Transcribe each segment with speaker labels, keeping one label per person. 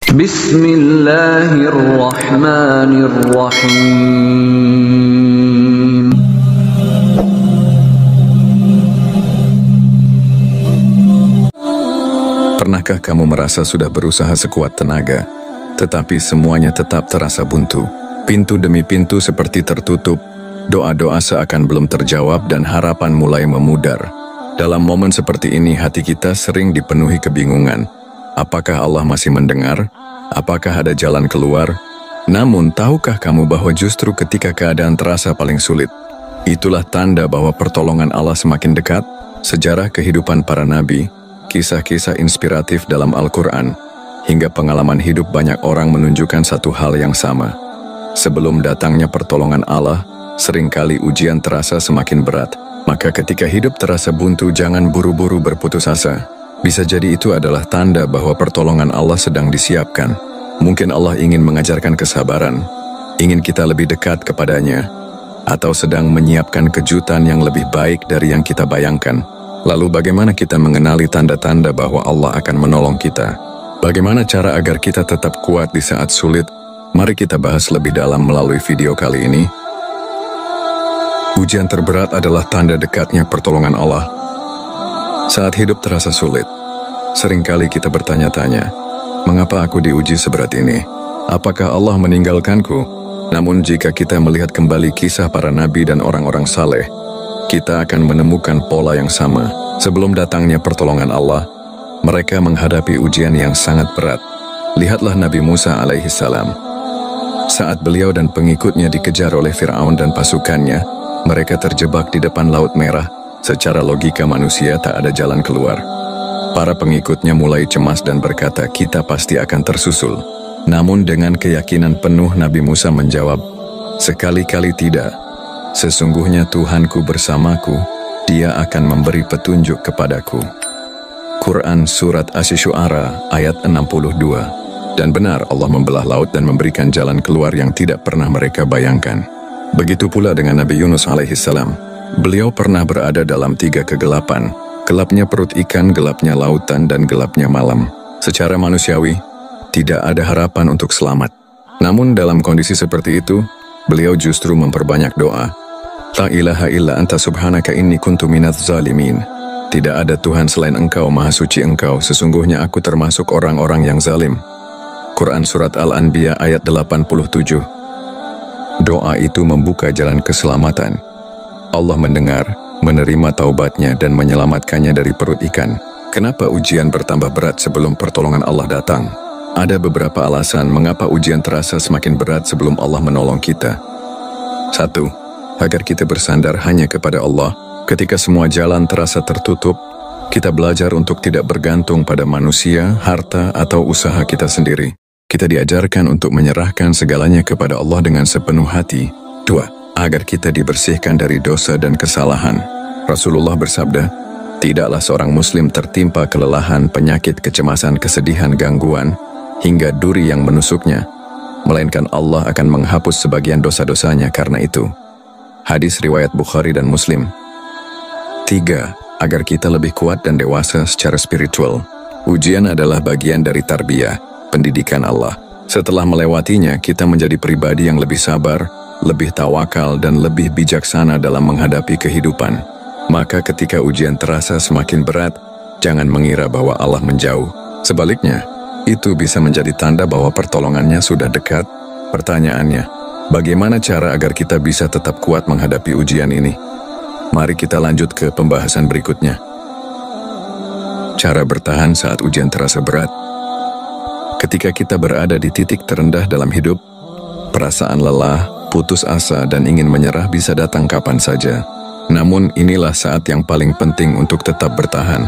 Speaker 1: Bismillahirrahmanirrahim.
Speaker 2: Pernahkah kamu merasa sudah berusaha sekuat tenaga, tetapi semuanya tetap terasa buntu? Pintu demi pintu seperti tertutup, doa-doa seakan belum terjawab dan harapan mulai memudar. Dalam momen seperti ini hati kita sering dipenuhi kebingungan. Apakah Allah masih mendengar? Apakah ada jalan keluar? Namun tahukah kamu bahwa justru ketika keadaan terasa paling sulit, itulah tanda bahwa pertolongan Allah semakin dekat? Sejarah kehidupan para nabi, kisah-kisah inspiratif dalam Al-Quran, hingga pengalaman hidup banyak orang menunjukkan satu hal yang sama. Sebelum datangnya pertolongan Allah, seringkali ujian terasa semakin berat. Maka ketika hidup terasa buntu, jangan buru-buru berputus asa. Bisa jadi itu adalah tanda bahwa pertolongan Allah sedang disiapkan. Mungkin Allah ingin mengajarkan kesabaran, ingin kita lebih dekat kepadanya, atau sedang menyiapkan kejutan yang lebih baik dari yang kita bayangkan. Lalu bagaimana kita mengenali tanda-tanda bahwa Allah akan menolong kita? Bagaimana cara agar kita tetap kuat di saat sulit? Mari kita bahas lebih dalam melalui video kali ini. Ujian terberat adalah tanda dekatnya pertolongan Allah. Saat hidup terasa sulit, seringkali kita bertanya-tanya, mengapa aku diuji seberat ini? Apakah Allah meninggalkanku? Namun jika kita melihat kembali kisah para nabi dan orang-orang saleh, kita akan menemukan pola yang sama. Sebelum datangnya pertolongan Allah, mereka menghadapi ujian yang sangat berat. Lihatlah Nabi Musa alaihissalam. Saat beliau dan pengikutnya dikejar oleh Fir'aun dan pasukannya, mereka terjebak di depan Laut Merah. Secara logika manusia tak ada jalan keluar. Para pengikutnya mulai cemas dan berkata, kita pasti akan tersusul. Namun dengan keyakinan penuh Nabi Musa menjawab, sekali-kali tidak. Sesungguhnya Tuhanku bersamaku, Dia akan memberi petunjuk kepadaku. Quran Surat Asy-Syu'ara ayat 62. Dan benar Allah membelah laut dan memberikan jalan keluar yang tidak pernah mereka bayangkan. Begitu pula dengan Nabi Yunus alaihissalam. Beliau pernah berada dalam 3 kegelapan. Gelapnya perut ikan, gelapnya lautan, dan gelapnya malam. Secara manusiawi, tidak ada harapan untuk selamat. Namun dalam kondisi seperti itu, beliau justru memperbanyak doa. La ilaha illa anta subhanaka inni kuntu minadz zalimin. Tidak ada Tuhan selain Engkau, Maha Suci Engkau, sesungguhnya aku termasuk orang-orang yang zalim. Quran Surat Al-Anbiya ayat 87. Doa itu membuka jalan keselamatan. Allah mendengar, menerima taubatnya dan menyelamatkannya dari perut ikan. Kenapa ujian bertambah berat sebelum pertolongan Allah datang? Ada beberapa alasan mengapa ujian terasa semakin berat sebelum Allah menolong kita. 1. Agar kita bersandar hanya kepada Allah. Ketika semua jalan terasa tertutup, kita belajar untuk tidak bergantung pada manusia, harta, atau usaha kita sendiri. Kita diajarkan untuk menyerahkan segalanya kepada Allah dengan sepenuh hati. 2. Agar kita dibersihkan dari dosa dan kesalahan. Rasulullah bersabda, tidaklah seorang muslim tertimpa kelelahan, penyakit, kecemasan, kesedihan, gangguan, hingga duri yang menusuknya, melainkan Allah akan menghapus sebagian dosa-dosanya karena itu. Hadis riwayat Bukhari dan Muslim. 3. Agar kita lebih kuat dan dewasa secara spiritual. Ujian adalah bagian dari tarbiyah, pendidikan Allah. Setelah melewatinya, kita menjadi pribadi yang lebih sabar, lebih tawakal, dan lebih bijaksana dalam menghadapi kehidupan. Maka ketika ujian terasa semakin berat, jangan mengira bahwa Allah menjauh. Sebaliknya, itu bisa menjadi tanda bahwa pertolongannya sudah dekat. Pertanyaannya, bagaimana cara agar kita bisa tetap kuat menghadapi ujian ini? Mari kita lanjut ke pembahasan berikutnya. Cara bertahan saat ujian terasa berat. Ketika kita berada di titik terendah dalam hidup, perasaan lelah, putus asa, dan ingin menyerah bisa datang kapan saja. Namun inilah saat yang paling penting untuk tetap bertahan.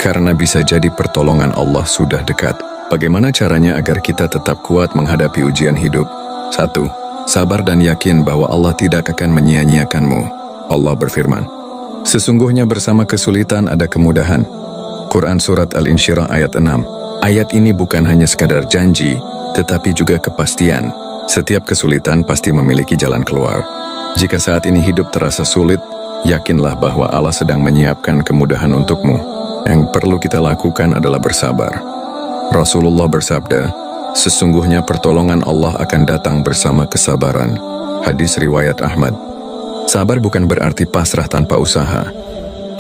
Speaker 2: Karena bisa jadi pertolongan Allah sudah dekat. Bagaimana caranya agar kita tetap kuat menghadapi ujian hidup? 1. Sabar dan yakin bahwa Allah tidak akan menyia-nyiakanmu. Allah berfirman, sesungguhnya bersama kesulitan ada kemudahan. Quran Surat Al-Insyirah ayat 6. Ayat ini bukan hanya sekadar janji, tetapi juga kepastian. Setiap kesulitan pasti memiliki jalan keluar. Jika saat ini hidup terasa sulit, yakinlah bahwa Allah sedang menyiapkan kemudahan untukmu. Yang perlu kita lakukan adalah bersabar. Rasulullah bersabda, Sesungguhnya pertolongan Allah akan datang bersama kesabaran. Hadis riwayat Ahmad. Sabar bukan berarti pasrah tanpa usaha,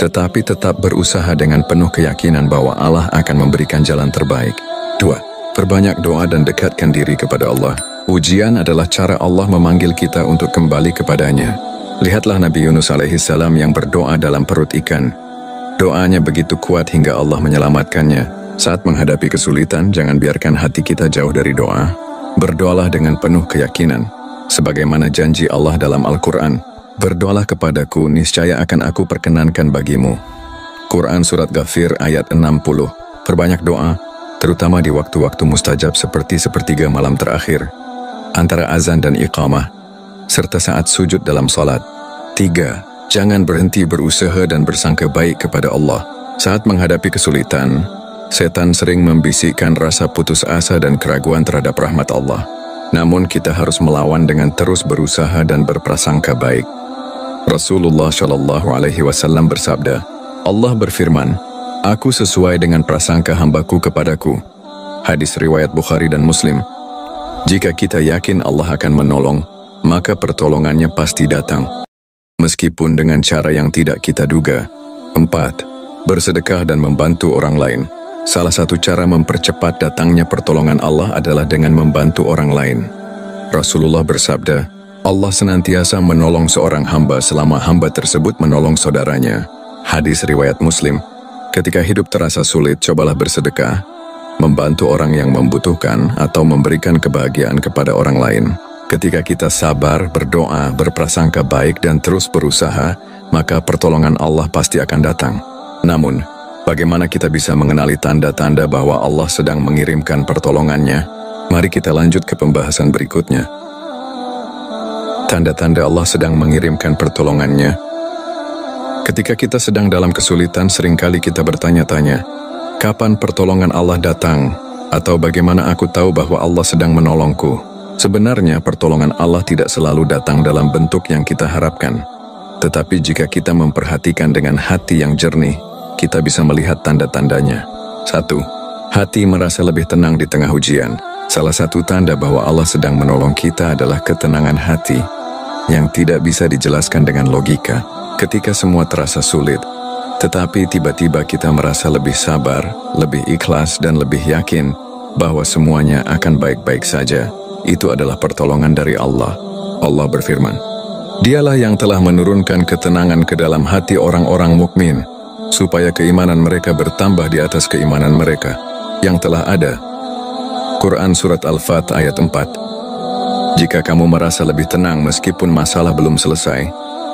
Speaker 2: tetapi tetap berusaha dengan penuh keyakinan bahwa Allah akan memberikan jalan terbaik. 2. Perbanyak doa dan dekatkan diri kepada Allah. Ujian adalah cara Allah memanggil kita untuk kembali kepadanya. Lihatlah Nabi Yunus alaihissalam yang berdoa dalam perut ikan. Doanya begitu kuat hingga Allah menyelamatkannya. Saat menghadapi kesulitan, jangan biarkan hati kita jauh dari doa. Berdoalah dengan penuh keyakinan. Sebagaimana janji Allah dalam Al-Quran, berdoalah kepadaku, niscaya akan aku perkenankan bagimu. Quran Surat Ghafir ayat 60. Perbanyak doa, terutama di waktu-waktu mustajab seperti sepertiga malam terakhir, antara azan dan iqamah, serta saat sujud dalam salat. 3. Jangan berhenti berusaha dan bersangka baik kepada Allah. Saat menghadapi kesulitan, setan sering membisikkan rasa putus asa dan keraguan terhadap rahmat Allah. Namun kita harus melawan dengan terus berusaha dan berprasangka baik. Rasulullah Shallallahu Alaihi Wasallam bersabda, Allah berfirman, Aku sesuai dengan prasangka hambaku kepadaku. Hadis riwayat Bukhari dan Muslim. Jika kita yakin Allah akan menolong, maka pertolongannya pasti datang, meskipun dengan cara yang tidak kita duga. 4. Bersedekah dan membantu orang lain. Salah satu cara mempercepat datangnya pertolongan Allah adalah dengan membantu orang lain. Rasulullah bersabda, Allah senantiasa menolong seorang hamba selama hamba tersebut menolong saudaranya. Hadis riwayat Muslim. Ketika hidup terasa sulit, cobalah bersedekah, membantu orang yang membutuhkan, atau memberikan kebahagiaan kepada orang lain. Ketika kita sabar, berdoa, berprasangka baik, dan terus berusaha, maka pertolongan Allah pasti akan datang. Namun, bagaimana kita bisa mengenali tanda-tanda bahwa Allah sedang mengirimkan pertolongannya? Mari kita lanjut ke pembahasan berikutnya. Tanda-tanda Allah sedang mengirimkan pertolongannya. Ketika kita sedang dalam kesulitan, seringkali kita bertanya-tanya, kapan pertolongan Allah datang? Atau bagaimana aku tahu bahwa Allah sedang menolongku? Sebenarnya pertolongan Allah tidak selalu datang dalam bentuk yang kita harapkan. Tetapi jika kita memperhatikan dengan hati yang jernih, kita bisa melihat tanda-tandanya. 1. Hati merasa lebih tenang di tengah ujian. Salah satu tanda bahwa Allah sedang menolong kita adalah ketenangan hati yang tidak bisa dijelaskan dengan logika. Ketika semua terasa sulit, tetapi tiba-tiba kita merasa lebih sabar, lebih ikhlas, dan lebih yakin bahwa semuanya akan baik-baik saja. Itu adalah pertolongan dari Allah. Allah berfirman, Dialah yang telah menurunkan ketenangan ke dalam hati orang-orang mukmin, supaya keimanan mereka bertambah di atas keimanan mereka yang telah ada. Quran Surat Al-Fat ayat 4. Jika kamu merasa lebih tenang meskipun masalah belum selesai,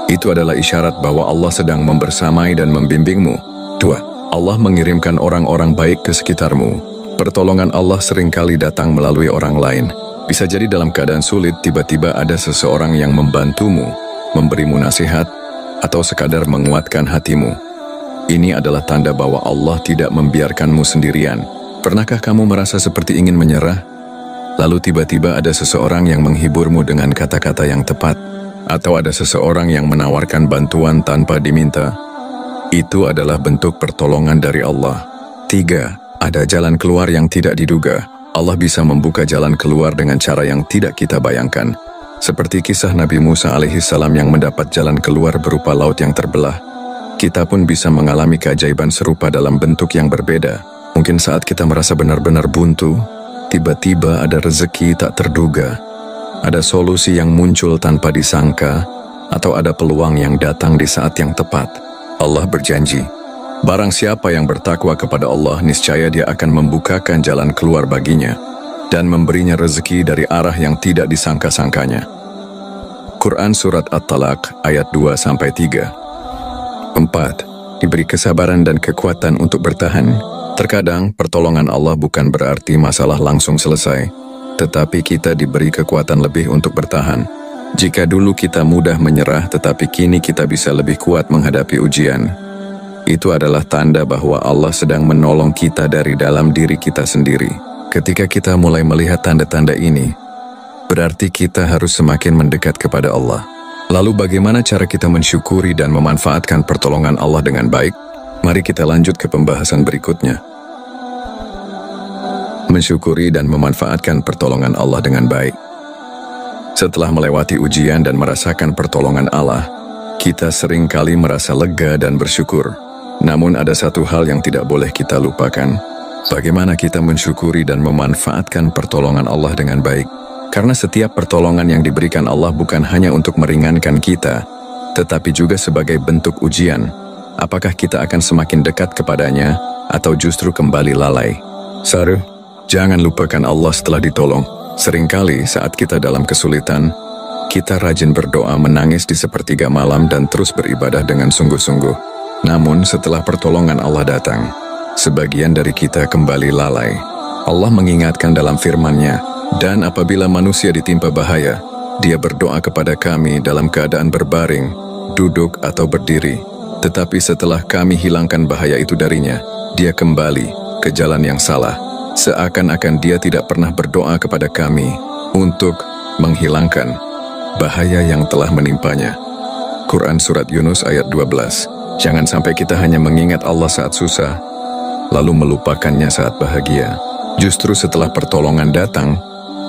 Speaker 2: itu adalah isyarat bahwa Allah sedang membersamai dan membimbingmu. 2. Allah mengirimkan orang-orang baik ke sekitarmu. Pertolongan Allah seringkali datang melalui orang lain. Bisa jadi dalam keadaan sulit, tiba-tiba ada seseorang yang membantumu, memberimu nasihat, atau sekadar menguatkan hatimu. Ini adalah tanda bahwa Allah tidak membiarkanmu sendirian. Pernahkah kamu merasa seperti ingin menyerah? Lalu tiba-tiba ada seseorang yang menghiburmu dengan kata-kata yang tepat, atau ada seseorang yang menawarkan bantuan tanpa diminta. Itu adalah bentuk pertolongan dari Allah. 3. Ada jalan keluar yang tidak diduga. Allah bisa membuka jalan keluar dengan cara yang tidak kita bayangkan. Seperti kisah Nabi Musa alaihissalam yang mendapat jalan keluar berupa laut yang terbelah. Kita pun bisa mengalami keajaiban serupa dalam bentuk yang berbeda. Mungkin saat kita merasa benar-benar buntu, tiba-tiba ada rezeki tak terduga. Ada solusi yang muncul tanpa disangka, atau ada peluang yang datang di saat yang tepat. Allah berjanji, barang siapa yang bertakwa kepada Allah, niscaya Dia akan membukakan jalan keluar baginya, dan memberinya rezeki dari arah yang tidak disangka-sangkanya. Quran Surat At-Talaq ayat 2-3. 4. Diberi kesabaran dan kekuatan untuk bertahan. Terkadang pertolongan Allah bukan berarti masalah langsung selesai, tetapi kita diberi kekuatan lebih untuk bertahan. Jika dulu kita mudah menyerah, tetapi kini kita bisa lebih kuat menghadapi ujian. Itu adalah tanda bahwa Allah sedang menolong kita dari dalam diri kita sendiri. Ketika kita mulai melihat tanda-tanda ini, berarti kita harus semakin mendekat kepada Allah. Lalu bagaimana cara kita mensyukuri dan memanfaatkan pertolongan Allah dengan baik? Mari kita lanjut ke pembahasan berikutnya. mensyukuri dan memanfaatkan pertolongan Allah dengan baik. Setelah melewati ujian dan merasakan pertolongan Allah, kita seringkali merasa lega dan bersyukur. Namun ada satu hal yang tidak boleh kita lupakan. Bagaimana kita mensyukuri dan memanfaatkan pertolongan Allah dengan baik. Karena setiap pertolongan yang diberikan Allah bukan hanya untuk meringankan kita, tetapi juga sebagai bentuk ujian. Apakah kita akan semakin dekat kepadanya atau justru kembali lalai? Jangan lupakan Allah setelah ditolong. Seringkali saat kita dalam kesulitan, kita rajin berdoa, menangis di sepertiga malam dan terus beribadah dengan sungguh-sungguh. Namun setelah pertolongan Allah datang, sebagian dari kita kembali lalai. Allah mengingatkan dalam firman-Nya, "Dan apabila manusia ditimpa bahaya, dia berdoa kepada kami dalam keadaan berbaring, duduk atau berdiri. Tetapi setelah kami hilangkan bahaya itu darinya, dia kembali ke jalan yang salah. Seakan-akan dia tidak pernah berdoa kepada kami untuk menghilangkan bahaya yang telah menimpanya." Quran Surat Yunus ayat 12. Jangan sampai kita hanya mengingat Allah saat susah, lalu melupakannya saat bahagia. Justru setelah pertolongan datang,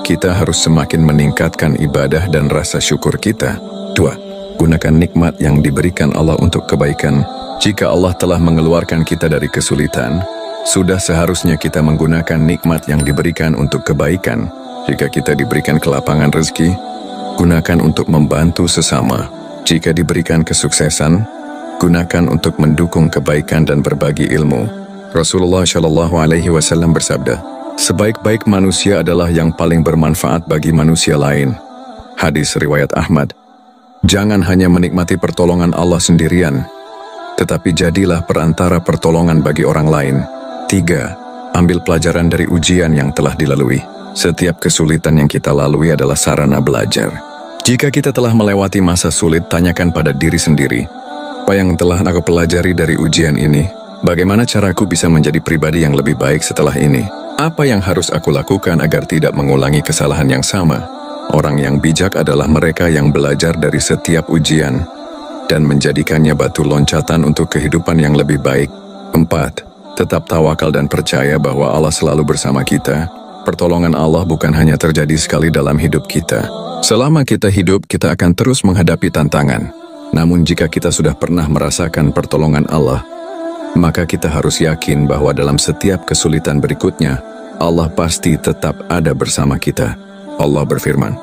Speaker 2: kita harus semakin meningkatkan ibadah dan rasa syukur kita. 2. Gunakan nikmat yang diberikan Allah untuk kebaikan. Jika Allah telah mengeluarkan kita dari kesulitan, sudah seharusnya kita menggunakan nikmat yang diberikan untuk kebaikan. Jika kita diberikan kelapangan rezeki, gunakan untuk membantu sesama. Jika diberikan kesuksesan, gunakan untuk mendukung kebaikan dan berbagi ilmu. Rasulullah Shallallahu Alaihi Wasallam bersabda, "Sebaik-baik manusia adalah yang paling bermanfaat bagi manusia lain." Hadis riwayat Ahmad. Jangan hanya menikmati pertolongan Allah sendirian, tetapi jadilah perantara pertolongan bagi orang lain. 3. Ambil pelajaran dari ujian yang telah dilalui. Setiap kesulitan yang kita lalui adalah sarana belajar. Jika kita telah melewati masa sulit, tanyakan pada diri sendiri, apa yang telah aku pelajari dari ujian ini? Bagaimana caraku bisa menjadi pribadi yang lebih baik setelah ini? Apa yang harus aku lakukan agar tidak mengulangi kesalahan yang sama? Orang yang bijak adalah mereka yang belajar dari setiap ujian dan menjadikannya batu loncatan untuk kehidupan yang lebih baik. 4. Tetap tawakal dan percaya bahwa Allah selalu bersama kita. Pertolongan Allah bukan hanya terjadi sekali dalam hidup kita. Selama kita hidup, kita akan terus menghadapi tantangan. Namun jika kita sudah pernah merasakan pertolongan Allah, maka kita harus yakin bahwa dalam setiap kesulitan berikutnya, Allah pasti tetap ada bersama kita. Allah berfirman,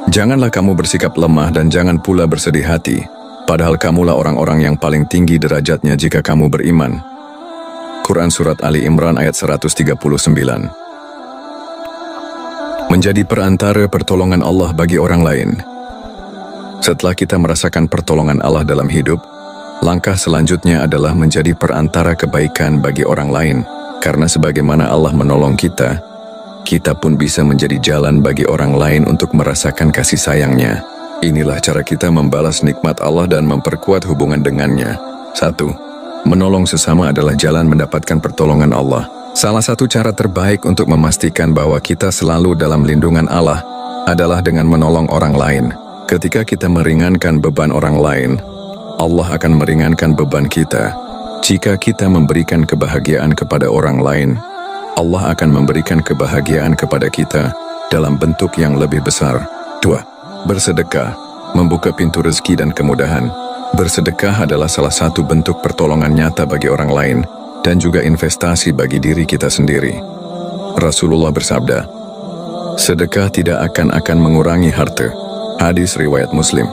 Speaker 2: "Janganlah kamu bersikap lemah dan jangan pula bersedih hati, padahal kamulah orang-orang yang paling tinggi derajatnya jika kamu beriman." Quran Surat Ali Imran ayat 139. Menjadi perantara pertolongan Allah bagi orang lain. Setelah kita merasakan pertolongan Allah dalam hidup, langkah selanjutnya adalah menjadi perantara kebaikan bagi orang lain. Karena sebagaimana Allah menolong kita, kita pun bisa menjadi jalan bagi orang lain untuk merasakan kasih sayangnya. Inilah cara kita membalas nikmat Allah dan memperkuat hubungan dengannya. 1. Menolong sesama adalah jalan mendapatkan pertolongan Allah. Salah satu cara terbaik untuk memastikan bahwa kita selalu dalam lindungan Allah adalah dengan menolong orang lain. Ketika kita meringankan beban orang lain, Allah akan meringankan beban kita. Jika kita memberikan kebahagiaan kepada orang lain, Allah akan memberikan kebahagiaan kepada kita dalam bentuk yang lebih besar. 2. Bersedekah, membuka pintu rezeki dan kemudahan. Bersedekah adalah salah satu bentuk pertolongan nyata bagi orang lain dan juga investasi bagi diri kita sendiri. Rasulullah bersabda, "Sedekah tidak akan mengurangi harta." Hadis riwayat Muslim.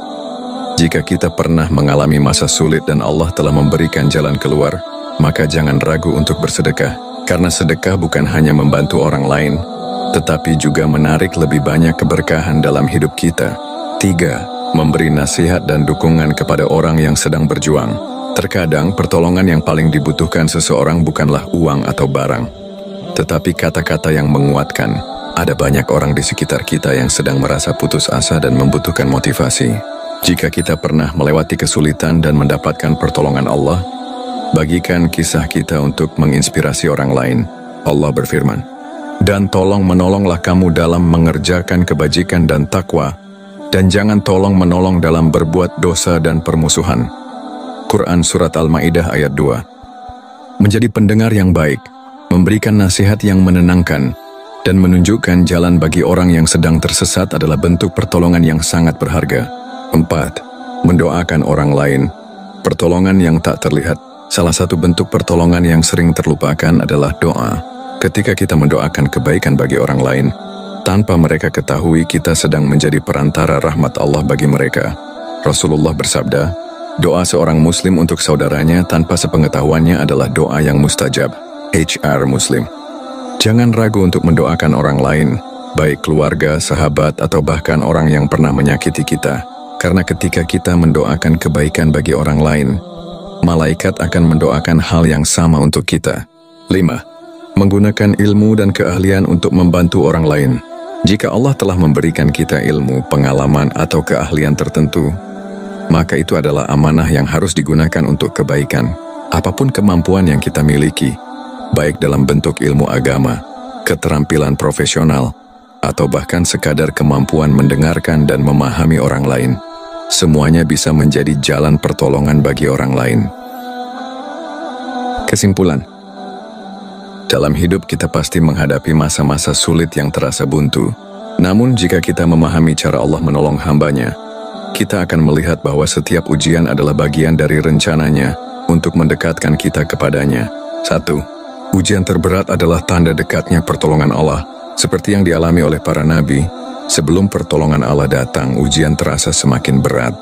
Speaker 2: Jika kita pernah mengalami masa sulit dan Allah telah memberikan jalan keluar, maka jangan ragu untuk bersedekah. Karena sedekah bukan hanya membantu orang lain, tetapi juga menarik lebih banyak keberkahan dalam hidup kita. 3. Memberi nasihat dan dukungan kepada orang yang sedang berjuang. Terkadang pertolongan yang paling dibutuhkan seseorang bukanlah uang atau barang, tetapi kata-kata yang menguatkan. Ada banyak orang di sekitar kita yang sedang merasa putus asa dan membutuhkan motivasi. Jika kita pernah melewati kesulitan dan mendapatkan pertolongan Allah, bagikan kisah kita untuk menginspirasi orang lain. Allah berfirman, "Dan tolong menolonglah kamu dalam mengerjakan kebajikan dan takwa, dan jangan tolong menolong dalam berbuat dosa dan permusuhan." Quran Surat Al-Ma'idah ayat 2. Menjadi pendengar yang baik, memberikan nasihat yang menenangkan, dan menunjukkan jalan bagi orang yang sedang tersesat adalah bentuk pertolongan yang sangat berharga. 4. Mendoakan orang lain. Pertolongan yang tak terlihat. Salah satu bentuk pertolongan yang sering terlupakan adalah doa. Ketika kita mendoakan kebaikan bagi orang lain, tanpa mereka ketahui kita sedang menjadi perantara rahmat Allah bagi mereka. Rasulullah bersabda, doa seorang muslim untuk saudaranya tanpa sepengetahuannya adalah doa yang mustajab. HR Muslim. Jangan ragu untuk mendoakan orang lain, baik keluarga, sahabat, atau bahkan orang yang pernah menyakiti kita. Karena ketika kita mendoakan kebaikan bagi orang lain, malaikat akan mendoakan hal yang sama untuk kita. 5. Menggunakan ilmu dan keahlian untuk membantu orang lain. Jika Allah telah memberikan kita ilmu, pengalaman, atau keahlian tertentu, maka itu adalah amanah yang harus digunakan untuk kebaikan. Apapun kemampuan yang kita miliki, baik dalam bentuk ilmu agama, keterampilan profesional, atau bahkan sekadar kemampuan mendengarkan dan memahami orang lain, semuanya bisa menjadi jalan pertolongan bagi orang lain. Kesimpulan. Dalam hidup kita pasti menghadapi masa-masa sulit yang terasa buntu. Namun jika kita memahami cara Allah menolong hambanya, kita akan melihat bahwa setiap ujian adalah bagian dari rencananya untuk mendekatkan kita kepadanya. 1. Ujian terberat adalah tanda dekatnya pertolongan Allah. Seperti yang dialami oleh para nabi, sebelum pertolongan Allah datang, ujian terasa semakin berat.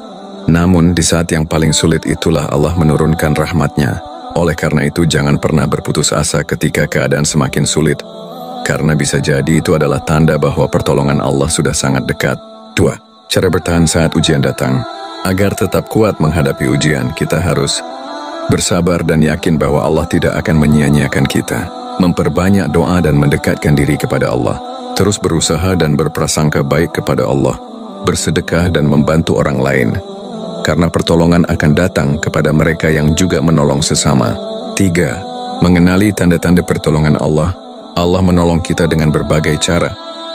Speaker 2: Namun di saat yang paling sulit itulah Allah menurunkan rahmatnya. Oleh karena itu jangan pernah berputus asa ketika keadaan semakin sulit, karena bisa jadi itu adalah tanda bahwa pertolongan Allah sudah sangat dekat. 2. Cara bertahan saat ujian datang. Agar tetap kuat menghadapi ujian, kita harus bersabar dan yakin bahwa Allah tidak akan menyia-nyiakan kita. Memperbanyak doa dan mendekatkan diri kepada Allah. Terus berusaha dan berprasangka baik kepada Allah. Bersedekah dan membantu orang lain. Karena pertolongan akan datang kepada mereka yang juga menolong sesama. 3. Mengenali tanda-tanda pertolongan Allah. Allah menolong kita dengan berbagai cara.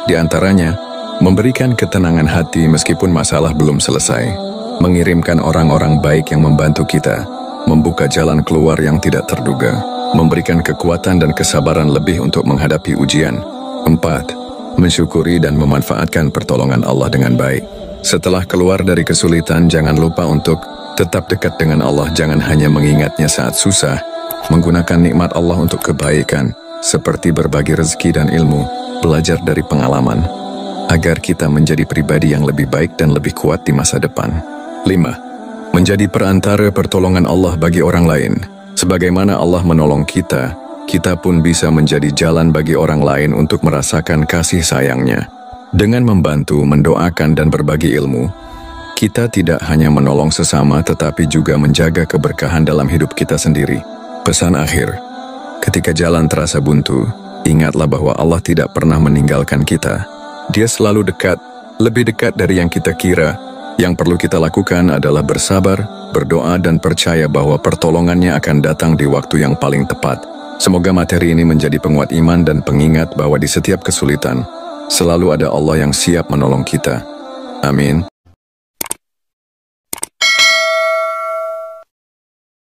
Speaker 2: Di antaranya, memberikan ketenangan hati meskipun masalah belum selesai. Mengirimkan orang-orang baik yang membantu kita. Membuka jalan keluar yang tidak terduga. Memberikan kekuatan dan kesabaran lebih untuk menghadapi ujian. 4. Mensyukuri dan memanfaatkan pertolongan Allah dengan baik. Setelah keluar dari kesulitan, jangan lupa untuk tetap dekat dengan Allah. Jangan hanya mengingatnya saat susah. Menggunakan nikmat Allah untuk kebaikan, seperti berbagi rezeki dan ilmu, belajar dari pengalaman, agar kita menjadi pribadi yang lebih baik dan lebih kuat di masa depan. 5. Menjadi perantara pertolongan Allah bagi orang lain. Sebagaimana Allah menolong kita, kita pun bisa menjadi jalan bagi orang lain untuk merasakan kasih sayangnya. Dengan membantu, mendoakan, dan berbagi ilmu, kita tidak hanya menolong sesama tetapi juga menjaga keberkahan dalam hidup kita sendiri. Pesan akhir, ketika jalan terasa buntu, ingatlah bahwa Allah tidak pernah meninggalkan kita. Dia selalu dekat, lebih dekat dari yang kita kira. Yang perlu kita lakukan adalah bersabar, berdoa, dan percaya bahwa pertolongannya akan datang di waktu yang paling tepat. Semoga materi ini menjadi penguat iman dan pengingat bahwa di setiap kesulitan, selalu ada Allah yang siap menolong kita. Amin.